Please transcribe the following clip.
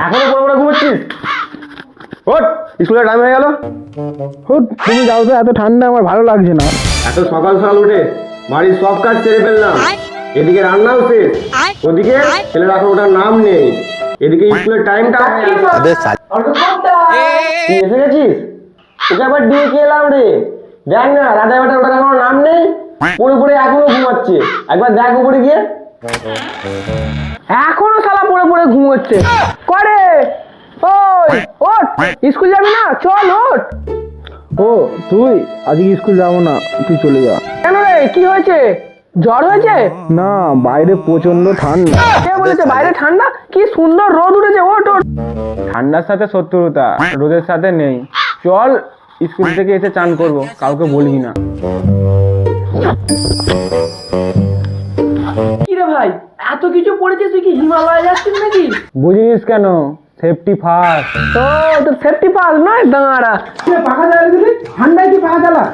এখনো পড়ে পড়ে ঘুমাচ্ছিস? ওঠ, স্কুলের টাইম হয়ে গেল। তুমি যাও তো, এত ঠান্ডা আমার ভালো লাগছে না। এত সকাল সকাল উঠে বাড়ির সব কাজ সেরে ফেললাম, এদিকে রান্নাও শেষ, ওদিকে ছেলের এখন ওটার নাম নেই, এদিকে স্কুলের টাইমটা তুই এসে গেছিস? তোকে আবার দিয়ে কে এলাম রে? দেখ না রাধা বেটা ওটার এখনো নাম নেই, পড়ে পড়ে এখনো ঘুমাচ্ছে। একবার দেখ উপরে গিয়ে। এখনো শালা পড়ে পড়ে ঘুমোচ্ছে করে। ওই ওঠ, স্কুল যাবি না? চল ওঠ। ও তুই আজকে স্কুল যাবো না, তুই চলে যা। কেন রে, কি হয়েছে? জ্বর হয়েছে? না, বাইরে প্রচন্ড ঠান্ডা। কে বলেছে বাইরে ঠান্ডা? কি সুন্দর রোদ উঠেছে। ওঠ ওঠ। ঠান্ডার সাথে শত্রুতা রোদের সাথে নেই। চল স্কুল থেকে এসে চান করব, কাউকে বলবি না। কি রে ভাই, এত কিছু পড়েছিস, তুই কি হিমালয় যাচ্ছিস নাকি? বুঝিস কেন? Safety first. তো তোর সেফটি পাস নয় দাঁড়া। পাখা চালা দিবি, ঠান্ডায় কি পাখা চালা?